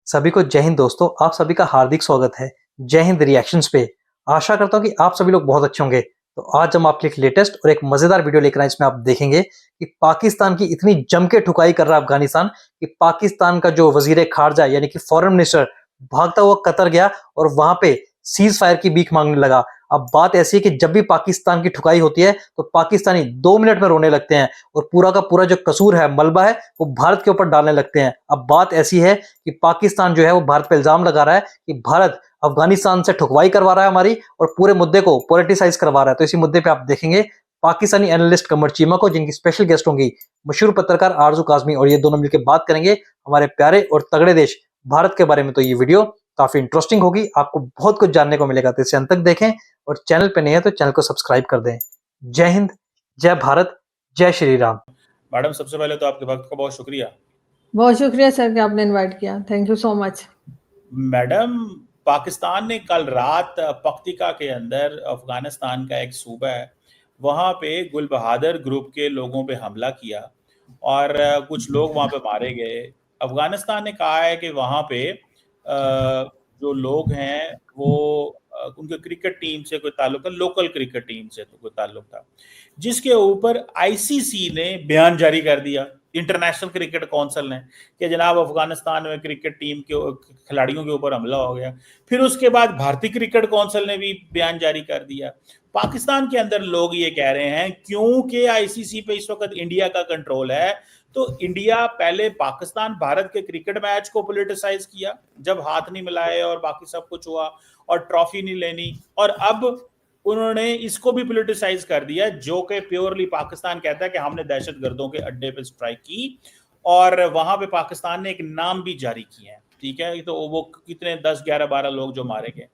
सभी को जय हिंद दोस्तों, आप सभी का हार्दिक स्वागत है जय हिंद रिएक्शंस पे। आशा करता हूँ कि आप सभी लोग बहुत अच्छे होंगे। तो आज हम आपके लिए एक लेटेस्ट और एक मजेदार वीडियो लेकर आए, इसमें आप देखेंगे कि पाकिस्तान की इतनी जम के ठुकाई कर रहा है अफगानिस्तान कि पाकिस्तान का जो वजीर खारजा यानी कि फॉरेन मिनिस्टर भागता हुआ कतर गया और वहां पे सीज फायर की भीख मांगने लगा। अब बात ऐसी है कि जब भी पाकिस्तान की ठुकाई होती है तो पाकिस्तानी 2 मिनट में रोने लगते हैं और पूरा का पूरा जो कसूर है, मलबा है, वो भारत के ऊपर डालने लगते हैं। अब बात ऐसी है कि पाकिस्तान जो है वो भारत पे इल्जाम लगा रहा है कि भारत अफगानिस्तान से ठुकवाई करवा रहा है हमारी और पूरे मुद्दे को पॉलिटिसाइज करवा रहा है। तो इसी मुद्दे पे आप देखेंगे पाकिस्तानी एनालिस्ट कमर चीमा को, जिनकी स्पेशल गेस्ट होंगी मशहूर पत्रकार आरजू काजमी, और ये दोनों मिलकर बात करेंगे हमारे प्यारे और तगड़े देश भारत के बारे में। तो ये वीडियो काफी इंटरेस्टिंग होगी, आपको बहुत कुछ जानने को मिलेगा। तो इसे अंत तक देखें और चैनल पे नहीं है तो चैनल को सब्सक्राइब कर दें। जय हिंद, जय भारत, जय श्री राम। मैडम, सबसे पहले तो आपके वक्त का बहुत शुक्रिया। बहुत शुक्रिया सर कि आपने इनवाइट किया, thank you so much. Madam, Pakistan ने कल रात पख्तिका के अंदर, अफगानिस्तान का एक सूबा है, वहाँ पे गुल बहादुर ग्रुप के लोगों पे हमला किया और कुछ लोग वहाँ पे मारे गए। अफगानिस्तान ने कहा है कि वहाँ पे जो लोग हैं वो उनके क्रिकेट टीम से कोई ताल्लुक है, लोकल क्रिकेट टीम से तो कोई ताल्लुक था, जिसके ऊपर आईसीसी ने बयान जारी कर दिया, इंटरनेशनल क्रिकेट काउंसिल ने, कि जनाब अफगानिस्तान में क्रिकेट टीम के खिलाड़ियों के ऊपर हमला हो गया। फिर उसके बाद भारतीय क्रिकेट काउंसिल ने भी बयान जारी कर दिया। पाकिस्तान के अंदर लोग ये कह रहे हैं क्योंकि आईसीसी पे इस वक्त इंडिया का कंट्रोल है, तो इंडिया पहले पाकिस्तान भारत के क्रिकेट मैच को पॉलिटिसाइज किया जब हाथ नहीं मिलाए और बाकी सब कुछ हुआ और ट्रॉफी नहीं लेनी, और अब उन्होंने इसको भी पॉलिटिसाइज कर दिया, जो कि प्योरली पाकिस्तान कहता है कि हमने दहशतगर्दों के अड्डे पे स्ट्राइक की और वहां पे पाकिस्तान ने एक नाम भी जारी किया है। ठीक है, तो वो कितने 10, 11, 12 लोग जो मारे गए।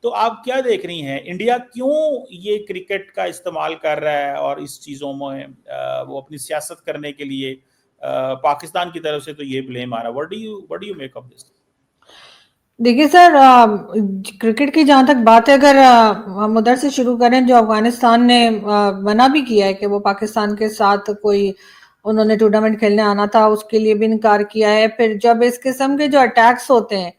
तो आप क्या देख रही हैं, इंडिया क्यों ये क्रिकेट का इस्तेमाल कर रहा है और इस चीजों में वो अपनी सियासत करने के लिए पाकिस्तान की तरफ से तो ये ब्लेम आ रहा है। What do you make of this? देखिए सर, क्रिकेट की जहां तक बात है, अगर हम उधर से शुरू करें, जो अफगानिस्तान ने मना भी किया है कि वो पाकिस्तान के साथ कोई उन्होंने टूर्नामेंट खेलने आना था, उसके लिए भी इनकार किया है। फिर जब इस किस्म के जो अटैक्स होते हैं,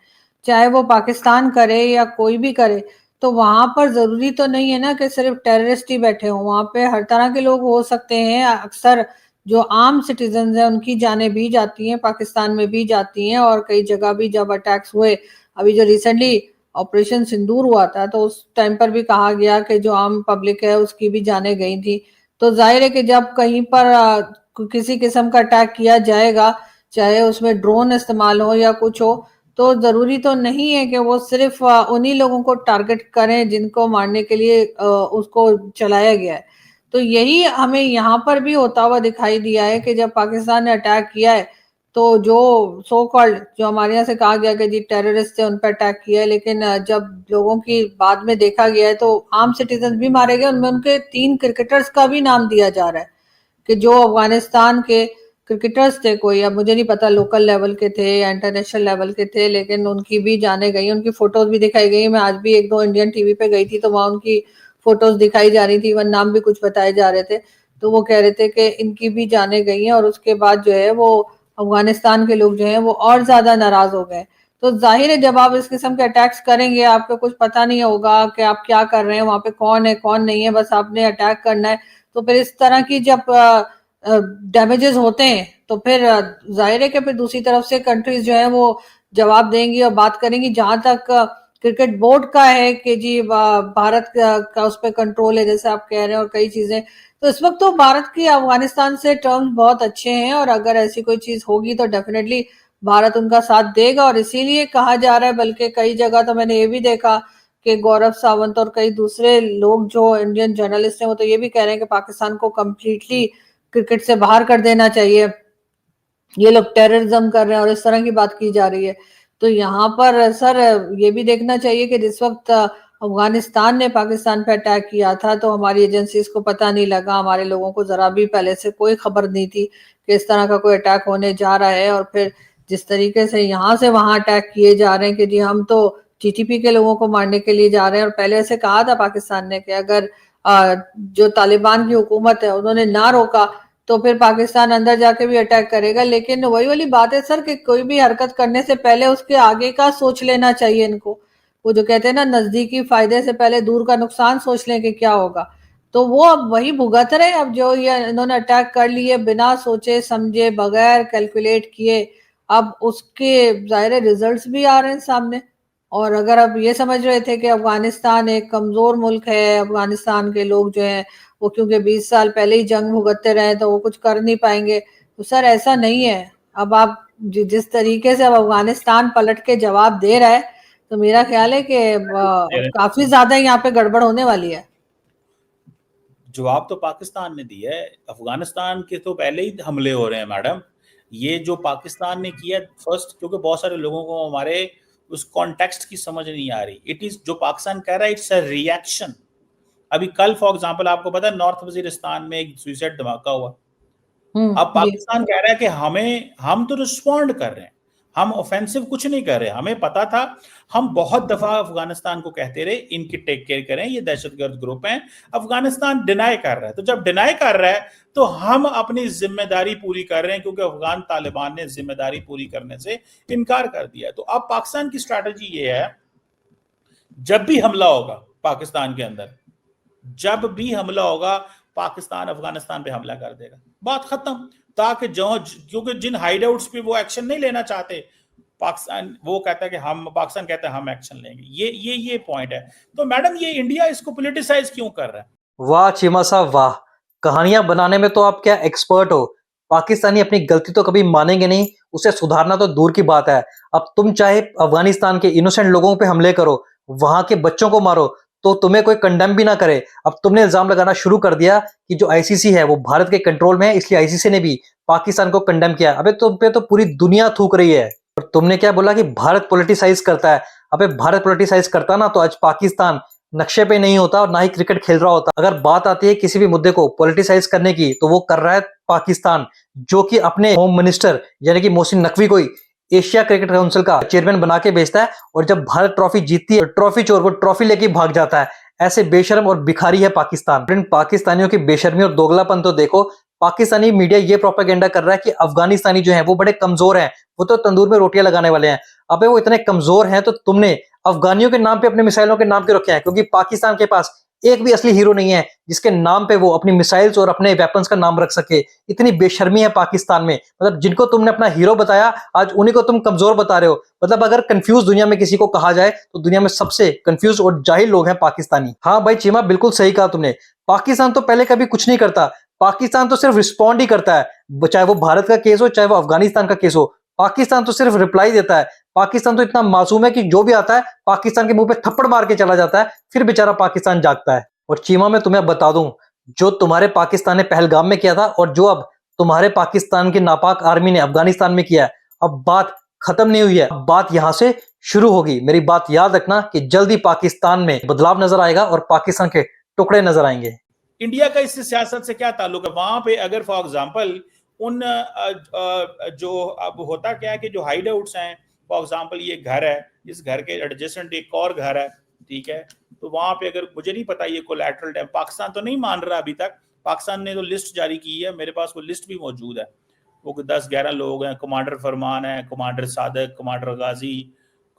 चाहे वो पाकिस्तान करे या कोई भी करे, तो वहां पर जरूरी तो नहीं है ना कि सिर्फ टेररिस्ट ही बैठे हों, वहां पे हर तरह के लोग हो सकते हैं। अक्सर जो आम सिटीजन हैं उनकी जानें भी जाती हैं, पाकिस्तान में भी जाती हैं, और कई जगह भी जब अटैक्स हुए, अभी जो रिसेंटली ऑपरेशन सिंदूर हुआ था, तो उस टाइम पर भी कहा गया कि जो आम पब्लिक है उसकी भी जानें गई थी। तो जाहिर है कि जब कहीं पर किसी किस्म का अटैक किया जाएगा, चाहे उसमें ड्रोन इस्तेमाल हो या कुछ हो, तो जरूरी तो नहीं है कि वो सिर्फ उन्हीं लोगों को टारगेट करें जिनको मारने के लिए उसको चलाया गया है। तो यही हमें यहाँ पर भी होता हुआ दिखाई दिया है कि जब पाकिस्तान ने अटैक किया है, तो जो सो कॉल्ड, जो हमारे यहाँ से कहा गया कि जी टेररिस्ट थे, उन पर अटैक किया है, लेकिन जब लोगों की बाद में देखा गया है तो आम सिटीजन भी मारे गए। उनमें उनके 3 क्रिकेटर्स का भी नाम दिया जा रहा है कि जो अफगानिस्तान के क्रिकेटर्स थे, कोई, अब मुझे नहीं पता लोकल लेवल के थे या इंटरनेशनल लेवल के थे, लेकिन उनकी भी जाने गई, उनकी फोटोज भी दिखाई गई। मैं आज भी 1-2 इंडियन टीवी पे गई थी तो वहां उनकी फोटोज दिखाई जा रही थी, वह नाम भी कुछ बताए जा रहे थे। तो वो कह रहे थे कि इनकी भी जाने गई हैं, और उसके बाद जो है वो अफगानिस्तान के लोग जो हैं वो और ज्यादा नाराज हो गए। तो जाहिर है जब आप इस किस्म के अटैक्स करेंगे, आपको कुछ पता नहीं होगा कि आप क्या कर रहे हैं, वहां पे कौन है कौन नहीं है, बस आपने अटैक करना है। तो फिर इस तरह की जब डैमेजेस होते हैं तो फिर जाहिर है कि फिर दूसरी तरफ से कंट्रीज जो है वो जवाब देंगी और बात करेंगी। जहां तक क्रिकेट बोर्ड का है कि जी भारत का उस पर कंट्रोल है, जैसे आप कह रहे हैं, और कई चीजें, तो इस वक्त तो भारत की अफगानिस्तान से टर्म्स बहुत अच्छे हैं, और अगर ऐसी कोई चीज होगी तो डेफिनेटली भारत उनका साथ देगा। और इसीलिए कहा जा रहा है, बल्कि कई जगह तो मैंने ये भी देखा कि गौरव सावंत और कई दूसरे लोग जो इंडियन जर्नलिस्ट हैं वो तो ये भी कह रहे हैं कि पाकिस्तान को कम्प्लीटली क्रिकेट से बाहर कर देना चाहिए, ये लोग टेररिज्म कर रहे हैं, और इस तरह की बात की जा रही है। तो यहाँ पर सर ये भी देखना चाहिए कि जिस वक्त अफगानिस्तान ने पाकिस्तान पे अटैक किया था तो हमारी एजेंसीज को पता नहीं लगा, हमारे लोगों को जरा भी पहले से कोई खबर नहीं थी कि इस तरह का कोई अटैक होने जा रहा है। और फिर जिस तरीके से यहाँ से वहां अटैक किए जा रहे हैं कि जी हम तो टीटीपी के लोगों को मारने के लिए जा रहे हैं, और पहले ऐसे कहा था पाकिस्तान ने कि अगर जो तालिबान की हुकूमत है उन्होंने ना रोका तो फिर पाकिस्तान अंदर जाके भी अटैक करेगा। लेकिन वही वाली बात है सर कि कोई भी हरकत करने से पहले उसके आगे का सोच लेना चाहिए इनको। वो जो कहते हैं ना, नजदीकी फायदे से पहले दूर का नुकसान सोच लें कि क्या होगा। तो वो अब वही भुगत रहे। अब जो ये इन्होंने अटैक कर लिए बिना सोचे समझे, बगैर कैलकुलेट किए, अब उसके जाहिर रिजल्ट्स भी आ रहे हैं सामने। और अगर अब ये समझ रहे थे कि अफगानिस्तान एक कमजोर मुल्क है, अफगानिस्तान के लोग जो हैं वो क्योंकि 20 साल पहले ही जंग भुगतते रहे तो वो कुछ कर नहीं पाएंगे, तो सर ऐसा नहीं है। अब आप जिस तरीके से अब अफगानिस्तान पलट के जवाब दे रहा है, तो मेरा ख्याल है कि काफी ज्यादा यहाँ पे गड़बड़ होने वाली है। जवाब तो पाकिस्तान ने दिया है, अफगानिस्तान के तो पहले ही हमले हो रहे हैं मैडम। ये जो पाकिस्तान ने किया फर्स्ट, क्योंकि बहुत सारे लोगों को हमारे उस कॉन्टेक्स्ट की समझ नहीं आ रही। इट इज जो पाकिस्तान कह रहा है, इट्स अ रिएक्शन। अभी कल फॉर एग्जांपल आपको पता है नॉर्थ वजीरिस्तान में एक सुसाइड धमाका हुआ। अब जी। पाकिस्तान कह रहा है कि हम तो रिस्पॉन्ड कर रहे हैं, हम ऑफेंसिव कुछ नहीं कर रहे। हमें पता था, हम बहुत दफा अफगानिस्तान को कहते रहे इनकी टेक केयर करें, ये दहशतगर्द ग्रुप हैं। अफगानिस्तान डिनाई कर रहा है, तो जब डिनाई कर रहा है तो हम अपनी जिम्मेदारी पूरी कर रहे हैं, क्योंकि अफगान तालिबान ने जिम्मेदारी पूरी करने से इनकार कर दिया। तो अब पाकिस्तान की स्ट्रैटेजी ये है, जब भी हमला होगा पाकिस्तान के अंदर, जब भी हमला होगा पाकिस्तान अफगानिस्तान पे हमला कर देगा, बात खत्म। ताकि जो, क्योंकि जिन हाइडआउट्स पे वो एक्शन नहीं लेना चाहते पाकिस्तान, वो कहता है कि पाकिस्तान कहता है हम एक्शन लेंगे। ये पॉइंट है। तो मैडम ये इंडिया इसको पॉलिटिसाइज क्यों कर रहा है? वाह चीमा साहब वाह, कहानियां बनाने में तो आप क्या एक्सपर्ट हो। पाकिस्तानी अपनी गलती तो कभी मानेंगे नहीं, उसे सुधारना तो दूर की बात है। अब तुम चाहे अफगानिस्तान के इनोसेंट लोगों पे हमले करो, वहां के बच्चों को मारो, तो तुम्हें कोई कंडेम भी ना करे। अब तुमने इल्जाम लगाना शुरू कर दिया कि जो आईसीसी है वो भारत के कंट्रोल में है, इसलिए आईसीसी ने भी पाकिस्तान को कंडेम किया। अबे तुम पे तो पूरी दुनिया थूक रही है। और तुमने क्या बोला कि भारत पॉलिटिसाइज करता है। अबे भारत पॉलिटिसाइज करता ना तो आज पाकिस्तान नक्शे पे नहीं होता और ना ही क्रिकेट खेल रहा होता। अगर बात आती है किसी भी मुद्दे को पॉलिटिसाइज करने की, तो वो कर रहा है पाकिस्तान, जो कि अपने होम मिनिस्टर यानी कि मोहसिन नकवी को ही एशिया क्रिकेट काउंसिल का चेयरमैन बना के भेजता है। और जब भारत ट्रॉफी जीतती है, ट्रॉफी चोर वो ट्रॉफी लेके भाग जाता है। ऐसे बेशर्म और भिखारी है पाकिस्तान। इन पाकिस्तानियों की बेशर्मी और दोगलापन तो देखो। पाकिस्तानी मीडिया ये प्रोपेगेंडा कर रहा है कि अफगानिस्तानी जो है वो बड़े कमजोर हैं, वो तो तंदूर में रोटियां लगाने वाले हैं। अबे वो इतने कमजोर हैं तो तुमने अफगानियों के नाम पे अपने मिसाइलों के नाम क्यों रखे हैं? क्योंकि पाकिस्तान के पास एक भी असली हीरो नहीं है जिसके नाम पे वो अपनी मिसाइल्स और अपने वेपन्स का नाम रख सके। इतनी बेशर्मी है पाकिस्तान में। मतलब जिनको तुमने अपना हीरो बताया, आज उन्हीं को तुम कमजोर बता रहे हो। मतलब अगर कंफ्यूज दुनिया में किसी को कहा जाए तो दुनिया में सबसे कंफ्यूज और जाहिल लोग हैं पाकिस्तानी। हाँ भाई चीमा, बिल्कुल सही कहा तुमने। पाकिस्तान तो पहले कभी कुछ नहीं करता, पाकिस्तान तो सिर्फ रिस्पॉन्ड ही करता है। चाहे वो भारत का केस हो, चाहे वो अफगानिस्तान का केस हो, पाकिस्तान तो सिर्फ रिप्लाई देता है। पाकिस्तान तो इतना मासूम है कि जो भी आता है पाकिस्तान के मुंह पे थप्पड़ मार के चला जाता है, फिर बेचारा पाकिस्तान जागता है। और चीमा मैं तुम्हें बता दूं, जो तुम्हारे पाकिस्तान ने पहलगाम में किया था और जो अब तुम्हारे पाकिस्तान की नापाक आर्मी ने अफगानिस्तान में किया है, अब बात खत्म नहीं हुई है, अब बात यहां से शुरू होगी। मेरी बात याद रखना कि जल्दी पाकिस्तान में बदलाव नजर आएगा और पाकिस्तान के टुकड़े नजर आएंगे। इंडिया का इस सियासत से क्या ताल्लुक है? वहां पे अगर फॉर एग्जांपल उन जो अब होता क्या है कि जो हाइड आउट्स हैं, फॉर एग्जांपल ये घर है, इस घर के एडजेसेंट एक और घर है, ठीक है, तो वहां पे अगर मुझे नहीं पता ये कोलैटरल डैम, पाकिस्तान तो नहीं मान रहा अभी तक। पाकिस्तान ने तो लिस्ट जारी की है, मेरे पास वो लिस्ट भी मौजूद है। वो 10-11 लोग हैं, कमांडर फरमान है, कमांडर सादक, कमांडर गाजी,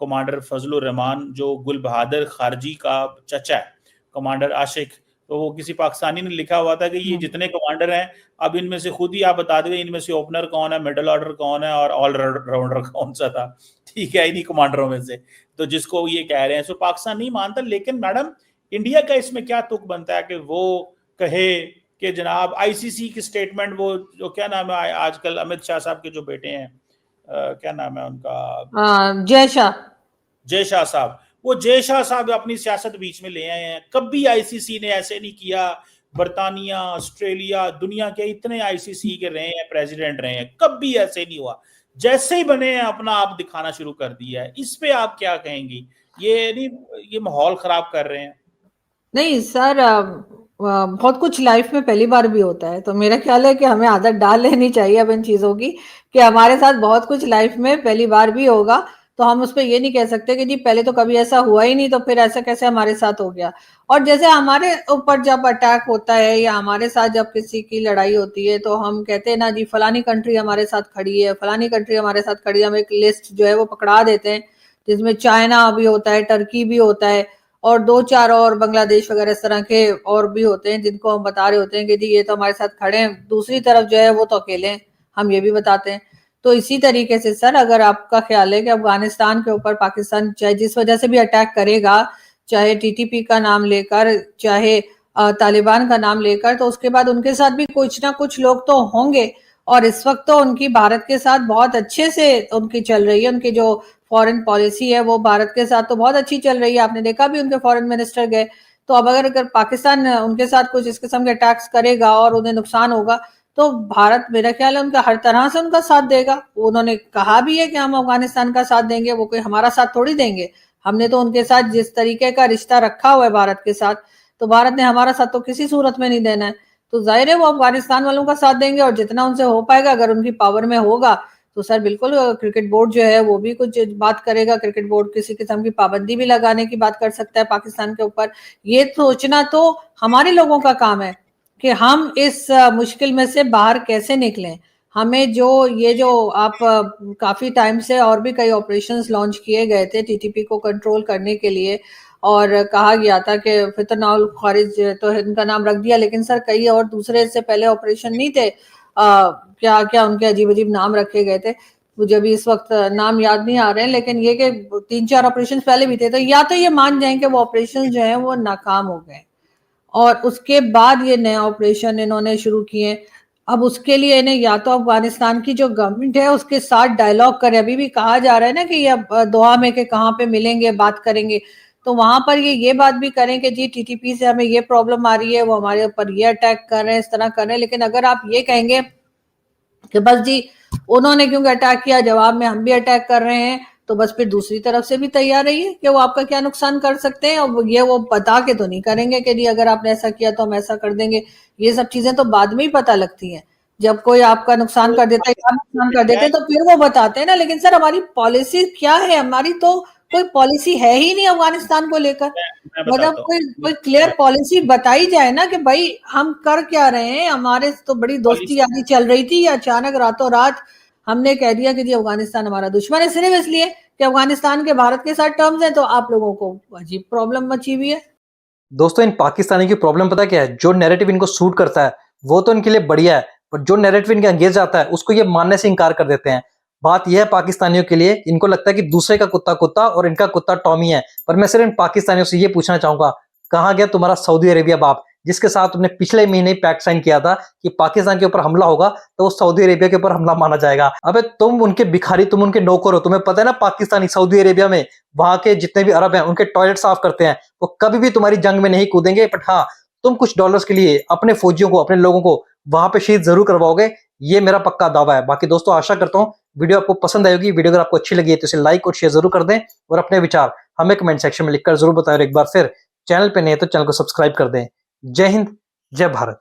कमांडर फजलुर रहमान जो गुल बहादुर खारजी का चचा है, कमांडर आशिक। तो वो किसी पाकिस्तानी ने लिखा हुआ था कि ये जितने कमांडर हैं, अब इनमें से खुद ही आप बता दें इनमें से ओपनर कौन है, मिडिल ऑर्डर कौन है और ऑल राउंडर कौन सा था, ठीक है, इन्हीं कमांडरों में से। तो जिसको ये कह रहे हैं, सो पाकिस्तान नहीं मानता। लेकिन मैडम इंडिया का इसमें क्या तुक बनता है कि वो कहे कि जनाब आईसीसी की स्टेटमेंट, वो जो क्या नाम है आजकल अमित शाह साहब के जो बेटे हैं, क्या नाम है उनका, जय शाह साहब, वो जय शाह साहब अपनी सियासत बीच में ले आए हैं। कभी आईसीसी ने ऐसे नहीं किया। बर्तानिया, ऑस्ट्रेलिया, दुनिया के इतने आईसीसी के रहे हैं, प्रेसिडेंट रहे हैं, कभी ऐसे नहीं हुआ। जैसे ही बने हैं अपना आप दिखाना शुरू कर दिया है। इस पे आप क्या कहेंगी? ये नहीं, ये माहौल खराब कर रहे हैं? नहीं सर, बहुत कुछ लाइफ में पहली बार भी होता है, तो मेरा ख्याल है कि हमें आदत डाल लेनी चाहिए अब इन चीजों की, कि हमारे साथ बहुत कुछ लाइफ में पहली बार भी होगा। तो हम उस पे ये नहीं कह सकते कि जी पहले तो कभी ऐसा हुआ ही नहीं, तो फिर ऐसा कैसे हमारे साथ हो गया। और जैसे हमारे ऊपर जब अटैक होता है या हमारे साथ जब किसी की लड़ाई होती है, तो हम कहते हैं ना जी फलानी कंट्री हमारे साथ खड़ी है, फलानी कंट्री हमारे साथ खड़ी है, हम एक लिस्ट जो है वो पकड़ा देते हैं, जिसमें चाइना भी होता है, टर्की भी होता है, और 2-4 और बांग्लादेश वगैरह इस तरह के और भी होते हैं, जिनको हम बता रहे होते हैं कि जी ये तो हमारे साथ खड़े हैं, दूसरी तरफ जो है वो तो अकेले हैं, हम ये भी बताते हैं। तो इसी तरीके से सर, अगर आपका ख्याल है कि अफगानिस्तान के ऊपर पाकिस्तान चाहे जिस वजह से भी अटैक करेगा, चाहे टीटीपी का नाम लेकर, चाहे तालिबान का नाम लेकर, तो उसके बाद उनके साथ भी कुछ ना कुछ लोग तो होंगे। और इस वक्त तो उनकी भारत के साथ बहुत अच्छे से उनकी चल रही है, उनकी जो फॉरेन पॉलिसी है वो भारत के साथ तो बहुत अच्छी चल रही है। आपने देखा भी उनके फॉरेन मिनिस्टर गए। तो अब अगर पाकिस्तान उनके साथ कुछ इस किस्म के अटैक्स करेगा और उन्हें नुकसान होगा, तो भारत मेरा ख्याल है उनका हर तरह से उनका साथ देगा। उन्होंने कहा भी है कि हम अफगानिस्तान का साथ देंगे, वो कोई हमारा साथ थोड़ी देंगे। हमने तो उनके साथ जिस तरीके का रिश्ता रखा हुआ है भारत के साथ, तो भारत ने हमारा साथ तो किसी सूरत में नहीं देना है। तो जाहिर है वो अफगानिस्तान वालों का साथ देंगे, और जितना उनसे हो पाएगा अगर उनकी पावर में होगा तो सर बिल्कुल क्रिकेट बोर्ड जो है वो भी कुछ बात करेगा। क्रिकेट बोर्ड किसी किस्म की पाबंदी भी लगाने की बात कर सकता है पाकिस्तान के ऊपर। ये सोचना तो हमारे लोगों का काम है कि हम इस मुश्किल में से बाहर कैसे निकलें। हमें जो आप काफी टाइम से और भी कई ऑपरेशंस लॉन्च किए गए थे टीटीपी को कंट्रोल करने के लिए, और कहा गया था कि फितरनाउल खारिज तो इनका नाम रख दिया, लेकिन सर कई और दूसरे से पहले ऑपरेशन नहीं थे, क्या क्या उनके अजीब अजीब नाम रखे गए थे, मुझे अभी इस वक्त नाम याद नहीं आ रहे हैं, लेकिन ये कि 3-4 ऑपरेशन पहले भी थे। तो या तो ये मान जाएं कि वो ऑपरेशन जो है वो नाकाम हो गए, और उसके बाद ये नया ऑपरेशन इन्होंने शुरू किए। अब उसके लिए इन्हें या तो अफगानिस्तान की जो गवर्नमेंट है उसके साथ डायलॉग करें। अभी भी कहा जा रहा है ना कि ये दोहा में कि कहाँ पे मिलेंगे बात करेंगे, तो वहां पर ये बात भी करें कि जी टीटीपी से हमें ये प्रॉब्लम आ रही है, वो हमारे ऊपर ये अटैक कर रहे हैं, इस तरह कर रहे हैं। लेकिन अगर आप ये कहेंगे कि बस जी उन्होंने क्योंकि अटैक किया, जवाब में हम भी अटैक कर रहे हैं, तो बस फिर दूसरी तरफ से भी तैयार रहिए कि वो आपका क्या नुकसान कर सकते हैं, और वो बता के तो नहीं करेंगे कि जी अगर आपने ऐसा किया तो हम ऐसा कर देंगे। ये सब चीजें तो बाद में ही पता लगती हैं, जब कोई आपका नुकसान कर देता है या नुकसान कर देते हैं तो फिर वो बताते हैं ना। लेकिन सर हमारी पॉलिसी क्या है? हमारी तो कोई पॉलिसी है ही नहीं अफगानिस्तान को लेकर। मैं मतलब बताता कोई हूँ। क्लियर पॉलिसी बताई जाए ना कि भाई हम कर क्या रहे हैं। हमारे तो बड़ी दोस्ती यारी चल रही थी, या अचानक रातों रात हमने कह दिया कि जी अफगानिस्तान हमारा दुश्मन है, सिर्फ इसलिए कि अफगानिस्तान के भारत के साथ टर्म्स हैं, तो आप लोगों को अजीब प्रॉब्लम मची हुई है। दोस्तों इन पाकिस्तानी की प्रॉब्लम पता क्या है, जो नैरेटिव इनको सूट करता है वो तो इनके लिए बढ़िया है, पर जो नैरेटिव इनके अंगेज आता है उसको ये मानने से इनकार कर देते हैं। बात यह है पाकिस्तानियों के लिए, इनको लगता है कि दूसरे का कुत्ता कुत्ता और इनका कुत्ता टॉमी है। पर मैं सिर्फ इन पाकिस्तानियों से ये पूछना चाहूंगा, कहां गया तुम्हारा सऊदी अरेबिया बाप, जिसके साथ तुमने पिछले महीने पैक्ट साइन किया था कि पाकिस्तान के ऊपर हमला होगा तो वो सऊदी अरेबिया के ऊपर हमला माना जाएगा। अबे तुम उनके भिखारी, तुम उनके नौकर हो। तुम्हें पता है ना पाकिस्तानी सऊदी अरेबिया में वहां के जितने भी अरब हैं उनके टॉयलेट साफ करते हैं। वो कभी भी तुम्हारी जंग में नहीं कूदेंगे, बट हाँ तुम कुछ डॉलर्स के लिए अपने फौजियों को, अपने लोगों को वहां पे शहीद जरूर करवाओगे। ये मेरा पक्का दावा है। बाकी दोस्तों आशा करता हूँ वीडियो आपको पसंद आएगी। वीडियो अगर आपको अच्छी लगी है तो इसे लाइक और शेयर जरूर कर दें, और अपने विचार हमें कमेंट सेक्शन में लिखकर जरूर बताएं। और एक बार फिर चैनल पे नए तो चैनल को सब्सक्राइब कर दें। जय हिंद, जय भारत।